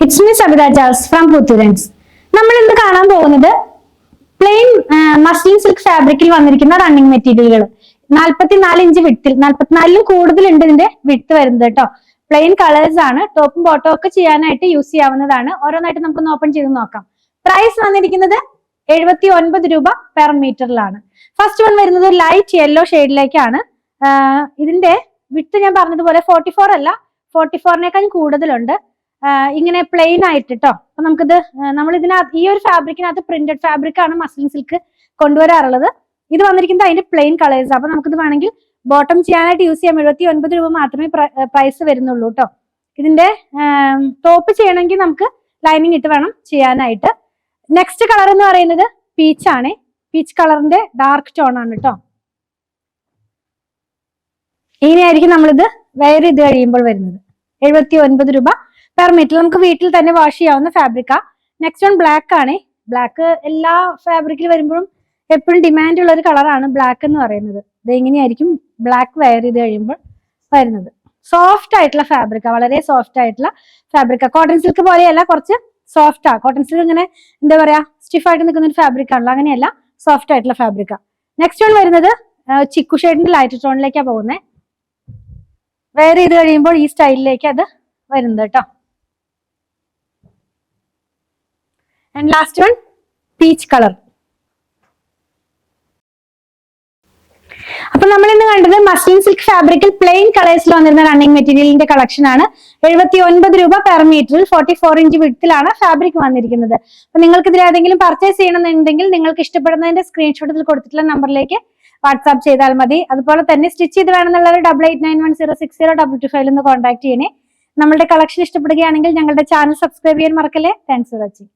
It's me Sabitha Charles from Puthoorans. നമ്മൾ ഇന്ന് കാണാൻ പോകുന്നത് പ്ലെയിൻ മസ്ലിൻ സിൽക്ക് ഫാബ്രിക്കിൽ വന്നിരിക്കുന്ന റണ്ണിങ് മെറ്റീരിയലുകൾ 44 ഇഞ്ച് വിട്ടിൽ 44ലും കൂടുതലുണ്ട് ഇതിന്റെ വിട്ട് വരുന്നത് കേട്ടോ. പ്ലെയിൻ കളേഴ്സ് ആണ്. ടോപ്പും ബോട്ടവും ഒക്കെ ചെയ്യാനായിട്ട് യൂസ് ചെയ്യാവുന്നതാണ്. ഓരോന്നായിട്ട് നമുക്കൊന്ന് ഓപ്പൺ ചെയ്ത് നോക്കാം. പ്രൈസ് വന്നിരിക്കുന്നത് 79 രൂപ പെർ മീറ്ററിലാണ്. ഫസ്റ്റ് വൺ വരുന്നത് ലൈറ്റ് യെല്ലോ ഷെയ്ഡിലേക്കാണ്. ഇതിന്റെ വിട്ട് ഞാൻ പറഞ്ഞതുപോലെ 44 അല്ല, 44നേക്കാൾ കൂടുതലുണ്ട്. ഇങ്ങനെ പ്ലെയിൻ ആയിട്ട് കേട്ടോ. അപ്പൊ നമുക്കിത് നമ്മൾ ഇതിനകത്ത് ഈ ഒരു ഫാബ്രിക്കിനകത്ത് പ്രിന്റഡ് ഫാബ്രിക് ആണ് മസ്ലിൻ സിൽക്ക് കൊണ്ടുവരാറുള്ളത്. ഇത് വന്നിരിക്കുന്നത് അതിന്റെ പ്ലെയിൻ കളേഴ്സ്. അപ്പൊ നമുക്കിത് വേണമെങ്കിൽ ബോട്ടം ചെയ്യാനായിട്ട് യൂസ് ചെയ്യാം. 79 രൂപ മാത്രമേ പ്രൈസ് വരുന്നുള്ളൂ കേട്ടോ. ഇതിന്റെ ടോപ്പ് ചെയ്യണമെങ്കിൽ നമുക്ക് ലൈനിങ് ഇട്ട് വേണം ചെയ്യാനായിട്ട്. നെക്സ്റ്റ് കളർ എന്ന് പറയുന്നത് പീച്ച് ആണ്. പീച്ച് കളറിന്റെ ഡാർക്ക് ടോൺ ആണ് കേട്ടോ. ഇങ്ങനെയായിരിക്കും നമ്മളിത് വെയർ ചെയ്ത് കഴിയുമ്പോൾ വരുന്നത്. 79 രൂപ പെർ മീറ്റർ. നമുക്ക് വീട്ടിൽ തന്നെ വാഷ് ചെയ്യാവുന്ന ഫാബ്രിക്കാ. നെക്സ്റ്റ് വൺ ബ്ലാക്ക് ആണ്. ബ്ലാക്ക് എല്ലാ ഫാബ്രിക്കിൽ വരുമ്പോഴും എപ്പോഴും ഡിമാൻഡ് ഉള്ള ഒരു കളറാണ് ബ്ലാക്ക് എന്ന് പറയുന്നത്. ഇത് എങ്ങനെയായിരിക്കും ബ്ലാക്ക് വെയർ ചെയ്ത് കഴിയുമ്പോൾ വരുന്നത്. സോഫ്റ്റ് ആയിട്ടുള്ള ഫാബ്രിക്കാ, വളരെ സോഫ്റ്റ് ആയിട്ടുള്ള ഫാബ്രിക്കാ. കോട്ടൺ സിൽക്ക് പോലെയല്ല, കുറച്ച് സോഫ്റ്റാ. കോട്ടൺ സിൽക്ക് ഇങ്ങനെ എന്താ പറയാ സ്റ്റിഫ് ആയിട്ട് നിൽക്കുന്ന ഒരു ഫാബ്രിക് ആണല്ലോ, അങ്ങനെയല്ല, സോഫ്റ്റ് ആയിട്ടുള്ള ഫാബ്രിക്കാ. നെക്സ്റ്റ് വൺ വരുന്നത് ചിക്കു ഷെയ്ഡിന്റെ ലൈറ്റ് ടോണിലേക്കാണ് പോകുന്നത്. വെയർ ചെയ്ത് കഴിയുമ്പോൾ ഈ സ്റ്റൈലിലേക്ക് അത് വരുന്നത് കേട്ടോ. And last one peach colour. അപ്പൊ നമ്മൾ ഇന്ന് കണ്ടത് മസ്ലിൻ സിൽക്ക് ഫാബ്രിക്കിൽ പ്ലെയിൻ കളേഴ്സിൽ വന്നിരുന്ന റണ്ണിങ് മെറ്റീരിയലിന്റെ കളക്ഷൻ ആണ്. 79 രൂപ പെർ മീറ്ററിൽ 44 ഇഞ്ച് വിഡ്ത്തിലാണ് ഫാബ്രിക് വന്നിരിക്കുന്നത്. അപ്പൊ നിങ്ങൾക്ക് ഇതിൽ ഏതെങ്കിലും പർച്ചേസ് ചെയ്യണമെന്നുണ്ടെങ്കിൽ നിങ്ങൾക്ക് ഇഷ്ടപ്പെടുന്നതിന്റെ സ്ക്രീൻഷോട്ടിൽ കൊടുത്തിട്ടുള്ള നമ്പറിലേക്ക് വാട്സ്ആപ്പ് ചെയ്താൽ മതി. അതുപോലെ തന്നെ സ്റ്റിച്ച് ചെയ്ത് വേണമെന്നുള്ളവർ 8891060225 കോൺടാക്ട് ചെയ്യണേ. നമ്മളുടെ കളക്ഷൻ ഇഷ്ടപ്പെടുകയാണെങ്കിൽ ഞങ്ങളുടെ ചാനൽ സബ്സ്ക്രൈബ് ചെയ്യാൻ മറക്കല്ലേ. Thanks for watching.